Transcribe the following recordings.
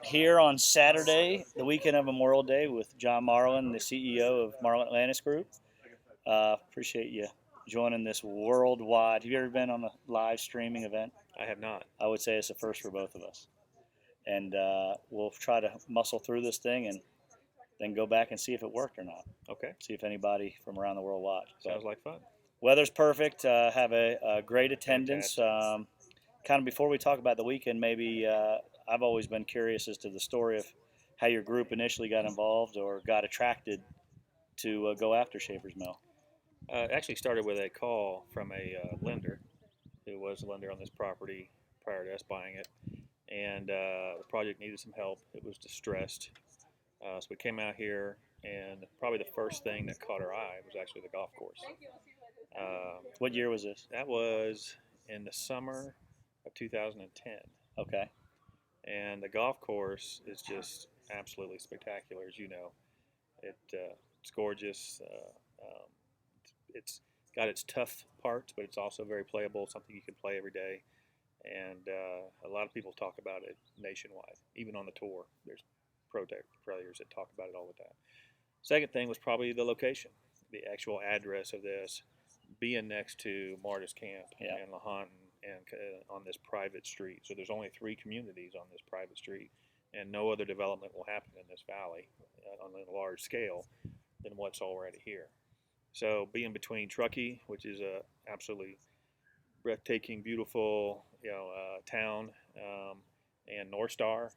Here on Saturday, the weekend of Memorial Day, with John Marlin, the CEO of Marlin Atlantis Group. Appreciate you joining this worldwide. Have you ever been on a live streaming event? I have not. I would say it's a first for both of us. And we'll try to muscle through this thing and then go back and see if it worked or not. Okay. See if anybody from around the world watched. Sounds like fun. Weather's perfect. Have a great attendance. Kind of before we talk about the weekend, maybe I've always been curious as to the story of how your group initially got involved or got attracted to go after Schaffer's Mill. It actually started with a call from a lender who was a lender on this property prior to us buying it. And the project needed some help. It was distressed. So we came out here, and probably the first thing that caught our eye was actually the golf course. What year was this? That was in the summer of 2010. Okay. And the golf course is just absolutely spectacular, as you know. It's gorgeous. It's got its tough parts, but it's also very playable, something you can play every day. And a lot of people talk about it nationwide, even on the tour. There's pro players that talk about it all the time. Second thing was probably the location, the actual address of this, being next to Martis Camp and Lahontan and on this private street. So there's only 3 communities on this private street, and no other development will happen in this valley on a large scale than what's already here. So being between Truckee, which is a absolutely breathtaking, beautiful town, and North Star,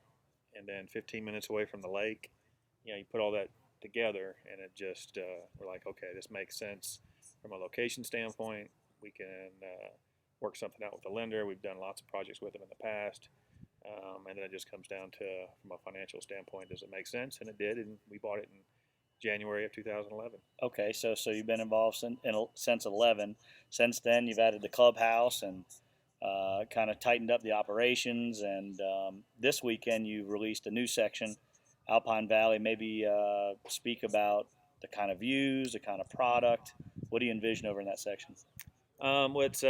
and then 15 minutes away from the lake, you put all that together, and it just we're like, okay, this makes sense from a location standpoint. We can work something out with the lender. We've done lots of projects with them in the past, and then it just comes down to, from a financial standpoint, does it make sense? And it did, and we bought it in January of 2011. Okay, so you've been involved since 11. Since then, you've added the clubhouse and kind of tightened up the operations. And this weekend, you released a new section, Alpine Valley. Maybe speak about the kind of views, the kind of product. What do you envision over in that section? It's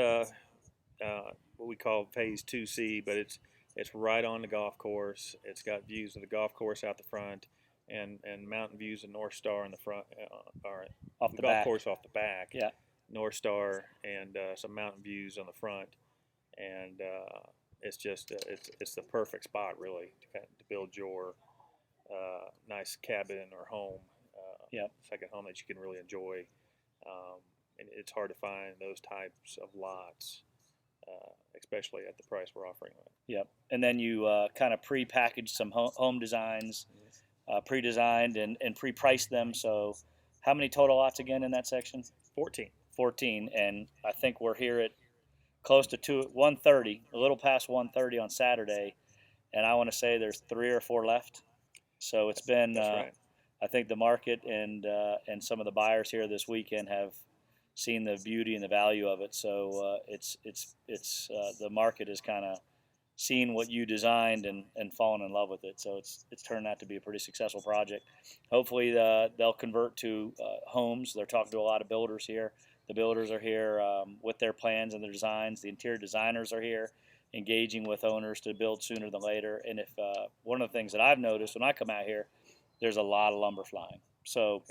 what we call Phase 2C, but it's right on the golf course. It's got views of the golf course out the front, and mountain views of North Star in the front, or off the the golf back. course off the back. Yeah. North Star and some mountain views on the front, and it's just it's the perfect spot really to build your nice cabin or home, second home that you can really enjoy. And it's hard to find those types of lots, especially at the price we're offering them. Yep. And then you kind of pre-packaged some home designs, pre-designed and pre-priced them. So how many total lots again in that section? 14. 14. And I think we're here at close to 130, a little past 130 on Saturday. And I want to say there's 3 or 4 left. So it's been, That's right. I think the market and some of the buyers here this weekend have seen the beauty and the value of it. So it's the market is kind of seen what you designed and fallen in love with it. So it's turned out to be a pretty successful project. Hopefully they'll convert to homes. They're talking to a lot of builders here. The builders are here with their plans and their designs. The interior designers are here engaging with owners to build sooner than later. And if one of the things that I've noticed when I come out here, there's a lot of lumber flying. So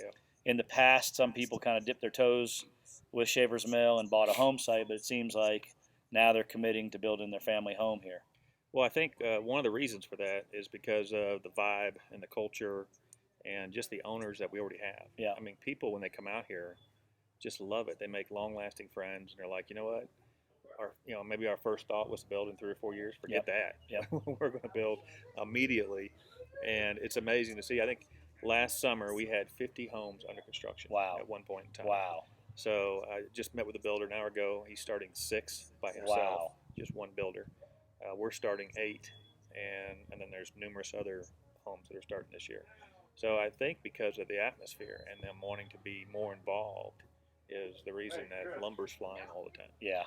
in the past, some people kind of dipped their toes with Schaffer's Mill and bought a home site, but it seems like now they're committing to building their family home here. Well, I think one of the reasons for that is because of the vibe and the culture and just the owners that we already have. Yeah. I mean, people, when they come out here, just love it. They make long-lasting friends, and they're like, you know what? Maybe our first thought was to build in 3 or 4 years. Forget that. Yep. We're going to build immediately, and it's amazing to see. I think last summer we had 50 homes under construction. Wow. At one point in time. Wow. So I just met with a builder an hour ago. He's starting 6 by himself. Wow. Just one builder. We're starting 8, and then there's numerous other homes that are starting this year. So I think because of the atmosphere and them wanting to be more involved is the reason that lumber's flying all the time. Yeah.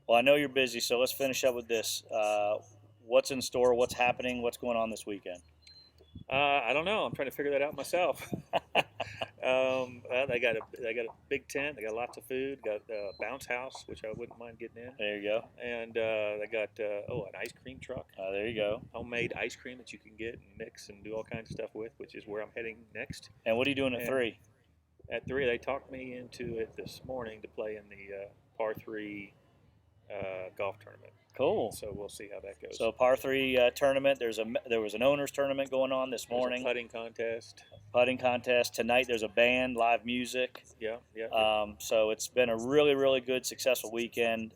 Well, I know you're busy, so let's finish up with this. What's in store? What's happening? What's going on this weekend? I don't know. I'm trying to figure that out myself. Well, they got a big tent. They got lots of food. Got a bounce house, which I wouldn't mind getting in. There you go. And they got an ice cream truck, There you go. homemade ice cream that you can get and mix and do all kinds of stuff with, which is where I'm heading next. And what are you doing at And 3? at 3, they talked me into it this morning to play in the par 3 golf tournament. Cool. So we'll see how that goes. So par 3 tournament. There was an owners tournament going on this morning. There's a putting contest. Putting contest tonight. There's a band, live music. Yeah. So it's been a really, really good, successful weekend.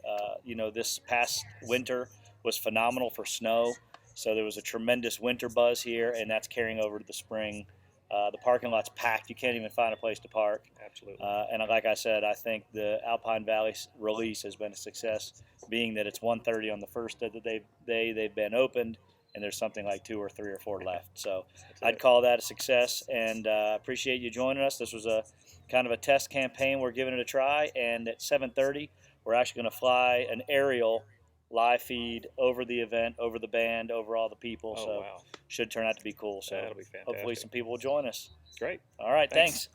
This past winter was phenomenal for snow. So there was a tremendous winter buzz here, and that's carrying over to the spring. The parking lot's packed. You can't even find a place to park. Absolutely. And like I said, I think the Alpine Valley release has been a success, being that it's 1:30 on the first day that they've been opened, and there's something like 2 or 3 or 4 left. So I'd call that a success, and appreciate you joining us. This was a kind of a test campaign. We're giving it a try, and at 7:30, we're actually going to fly an aerial live feed over the event, over the band, over all the people. Oh, so wow. should turn out to be cool. So that'll be fantastic. hopefully some people will join us. Great. All right, thanks.